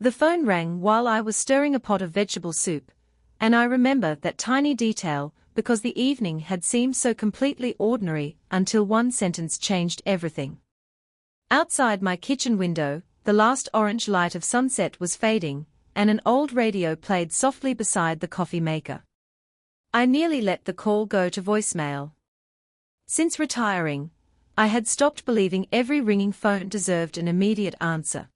The phone rang while I was stirring a pot of vegetable soup, and I remember that tiny detail because the evening had seemed so completely ordinary until one sentence changed everything. Outside my kitchen window, the last orange light of sunset was fading, and an old radio played softly beside the coffee maker. I nearly let the call go to voicemail. Since retiring, I had stopped believing every ringing phone deserved an immediate answer.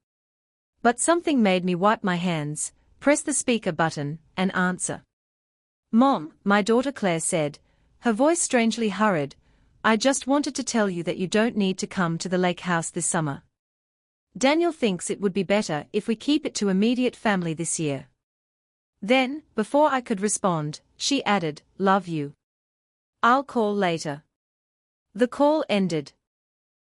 But something made me wipe my hands, press the speaker button, and answer. "Mom," my daughter Claire said, her voice strangely hurried, "I just wanted to tell you that you don't need to come to the lake house this summer. Daniel thinks it would be better if we keep it to immediate family this year." Then, before I could respond, she added, "Love you. I'll call later." The call ended.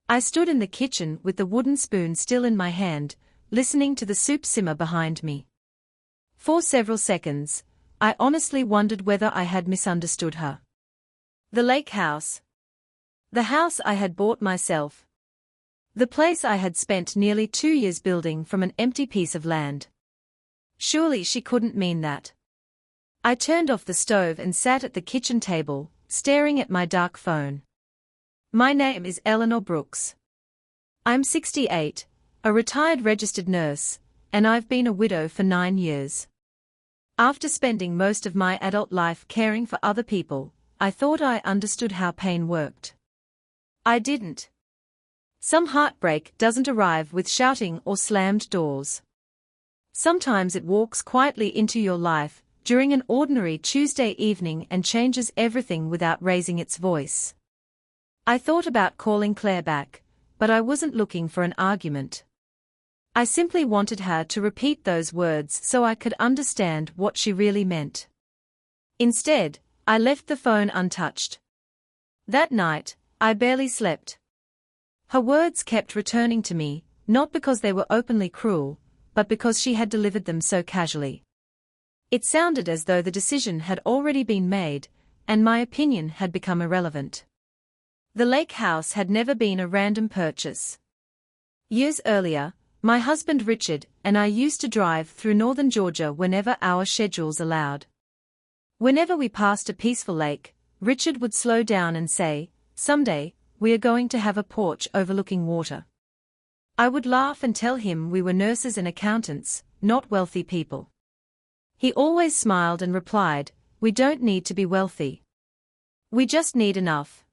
I stood in the kitchen with the wooden spoon still in my hand, listening to the soup simmer behind me. For several seconds, I honestly wondered whether I had misunderstood her. The lake house. The house I had bought myself. The place I had spent nearly 2 years building from an empty piece of land. Surely she couldn't mean that. I turned off the stove and sat at the kitchen table, staring at my dark phone. My name is Eleanor Brooks. I'm 68, a retired registered nurse, and I've been a widow for 9 years. After spending most of my adult life caring for other people, I thought I understood how pain worked. I didn't. Some heartbreak doesn't arrive with shouting or slammed doors. Sometimes it walks quietly into your life during an ordinary Tuesday evening and changes everything without raising its voice. I thought about calling Claire back, but I wasn't looking for an argument. I simply wanted her to repeat those words so I could understand what she really meant. Instead, I left the phone untouched. That night, I barely slept. Her words kept returning to me, not because they were openly cruel, but because she had delivered them so casually. It sounded as though the decision had already been made, and my opinion had become irrelevant. The lake house had never been a random purchase. Years earlier, my husband Richard and I used to drive through northern Georgia whenever our schedules allowed. Whenever we passed a peaceful lake, Richard would slow down and say, "Someday, we are going to have a porch overlooking water." I would laugh and tell him we were nurses and accountants, not wealthy people. He always smiled and replied, "We don't need to be wealthy. We just need enough."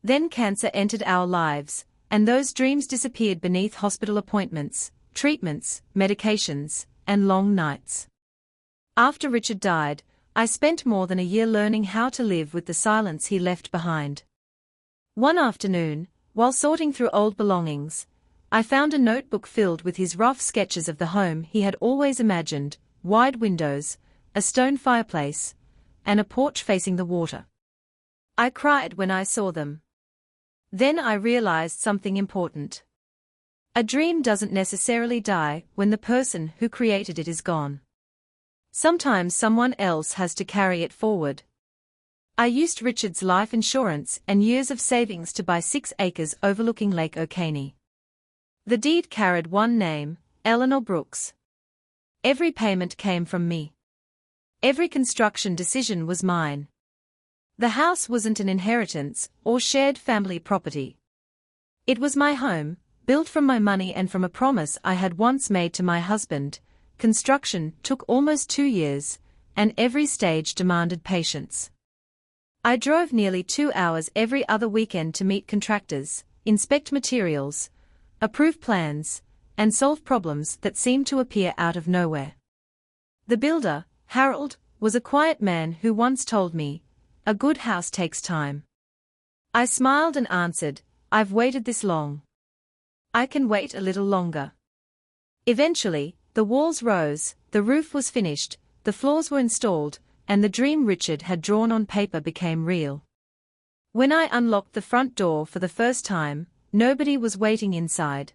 Then cancer entered our lives, and those dreams disappeared beneath hospital appointments, treatments, medications, and long nights. After Richard died, I spent more than a year learning how to live with the silence he left behind. One afternoon, while sorting through old belongings, I found a notebook filled with his rough sketches of the home he had always imagined: wide windows, a stone fireplace, and a porch facing the water. I cried when I saw them. Then I realized something important. A dream doesn't necessarily die when the person who created it is gone. Sometimes someone else has to carry it forward. I used Richard's life insurance and years of savings to buy 6 acres overlooking Lake Okanee. The deed carried one name, Eleanor Brooks. Every payment came from me. Every construction decision was mine. The house wasn't an inheritance or shared family property. It was my home, built from my money and from a promise I had once made to my husband. Construction took almost 2 years, and every stage demanded patience. I drove nearly 2 hours every other weekend to meet contractors, inspect materials, approve plans, and solve problems that seemed to appear out of nowhere. The builder, Harold, was a quiet man who once told me, "A good house takes time." I smiled and answered, "I've waited this long. I can wait a little longer." Eventually, the walls rose, the roof was finished, the floors were installed, and the dream Richard had drawn on paper became real. When I unlocked the front door for the first time, nobody was waiting inside.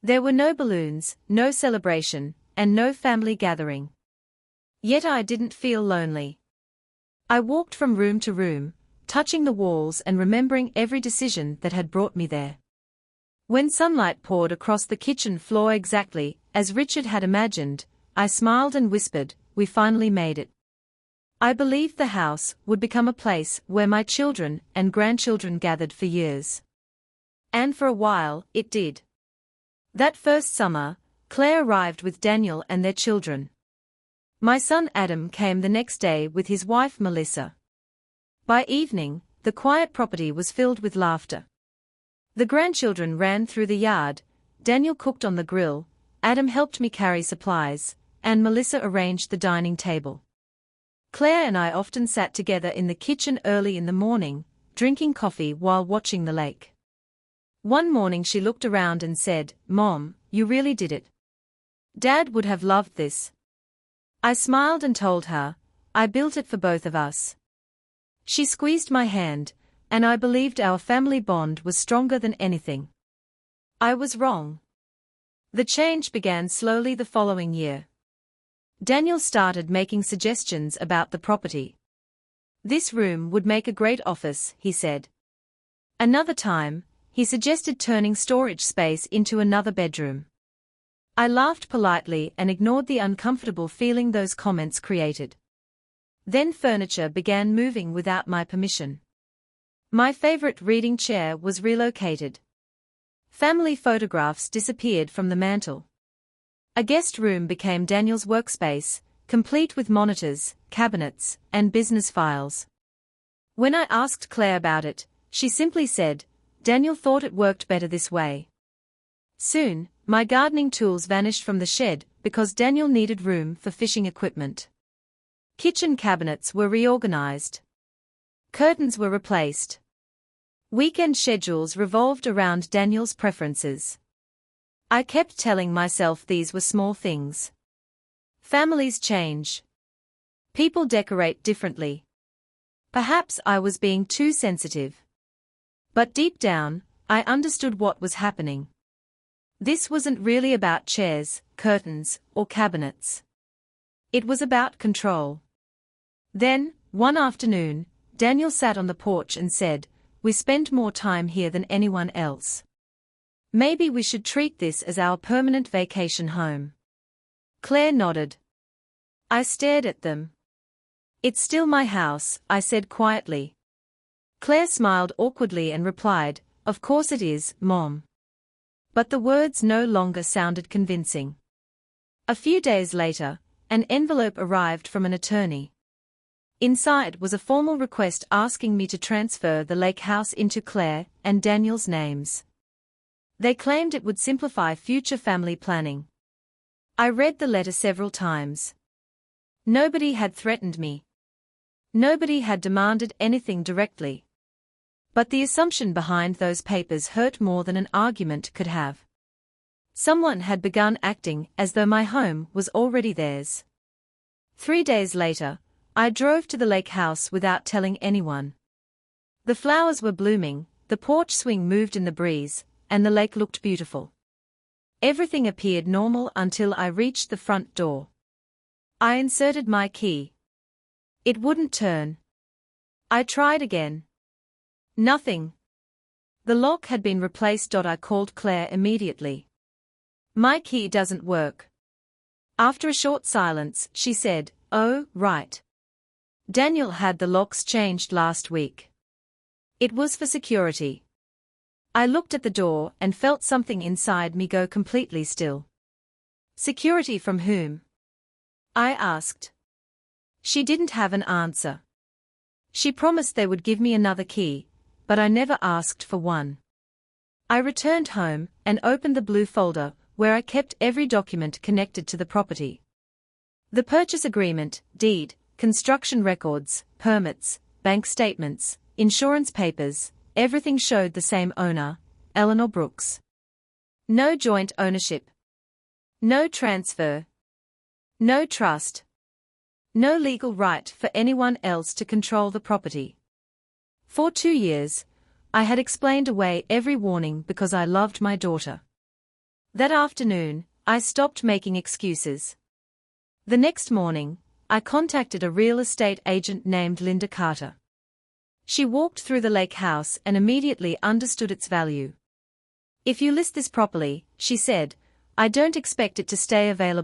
There were no balloons, no celebration, and no family gathering. Yet I didn't feel lonely. I walked from room to room, touching the walls and remembering every decision that had brought me there. When sunlight poured across the kitchen floor exactly as Richard had imagined, I smiled and whispered, "We finally made it." I believed the house would become a place where my children and grandchildren gathered for years. And for a while, it did. That first summer, Claire arrived with Daniel and their children. My son Adam came the next day with his wife Melissa. By evening, the quiet property was filled with laughter. The grandchildren ran through the yard, Daniel cooked on the grill, Adam helped me carry supplies, and Melissa arranged the dining table. Claire and I often sat together in the kitchen early in the morning, drinking coffee while watching the lake. One morning she looked around and said, "Mom, you really did it. Dad would have loved this." I smiled and told her, "I built it for both of us." She squeezed my hand, and I believed our family bond was stronger than anything. I was wrong. The change began slowly the following year. Daniel started making suggestions about the property. "This room would make a great office," he said. Another time, he suggested turning storage space into another bedroom. I laughed politely and ignored the uncomfortable feeling those comments created. Then furniture began moving without my permission. My favorite reading chair was relocated. Family photographs disappeared from the mantel. A guest room became Daniel's workspace, complete with monitors, cabinets, and business files. When I asked Claire about it, she simply said, "Daniel thought it worked better this way." Soon, my gardening tools vanished from the shed because Daniel needed room for fishing equipment. Kitchen cabinets were reorganized. Curtains were replaced. Weekend schedules revolved around Daniel's preferences. I kept telling myself these were small things. Families change. People decorate differently. Perhaps I was being too sensitive. But deep down, I understood what was happening. This wasn't really about chairs, curtains, or cabinets. It was about control. Then, one afternoon, Daniel sat on the porch and said, "We spend more time here than anyone else. Maybe we should treat this as our permanent vacation home." Claire nodded. I stared at them. "It's still my house," I said quietly. Claire smiled awkwardly and replied, "Of course it is, Mom." But the words no longer sounded convincing. A few days later, an envelope arrived from an attorney. Inside was a formal request asking me to transfer the lake house into Claire and Daniel's names. They claimed it would simplify future family planning. I read the letter several times. Nobody had threatened me. Nobody had demanded anything directly. But the assumption behind those papers hurt more than an argument could have. Someone had begun acting as though my home was already theirs. 3 days later, I drove to the lake house without telling anyone. The flowers were blooming, the porch swing moved in the breeze, and the lake looked beautiful. Everything appeared normal until I reached the front door. I inserted my key. It wouldn't turn. I tried again. Nothing. The lock had been replaced. I called Claire immediately. "My key doesn't work." After a short silence, she said, "Oh, right. Daniel had the locks changed last week. It was for security." I looked at the door and felt something inside me go completely still. "Security from whom?" I asked. She didn't have an answer. She promised they would give me another key, but I never asked for one. I returned home and opened the blue folder where I kept every document connected to the property. The purchase agreement, deed, construction records, permits, bank statements, insurance papers, everything showed the same owner, Eleanor Brooks. No joint ownership. No transfer. No trust. No legal right for anyone else to control the property. For 2 years, I had explained away every warning because I loved my daughter. That afternoon, I stopped making excuses. The next morning, I contacted a real estate agent named Linda Carter. She walked through the lake house and immediately understood its value. If you list this properly, she said, I don't expect it to stay available.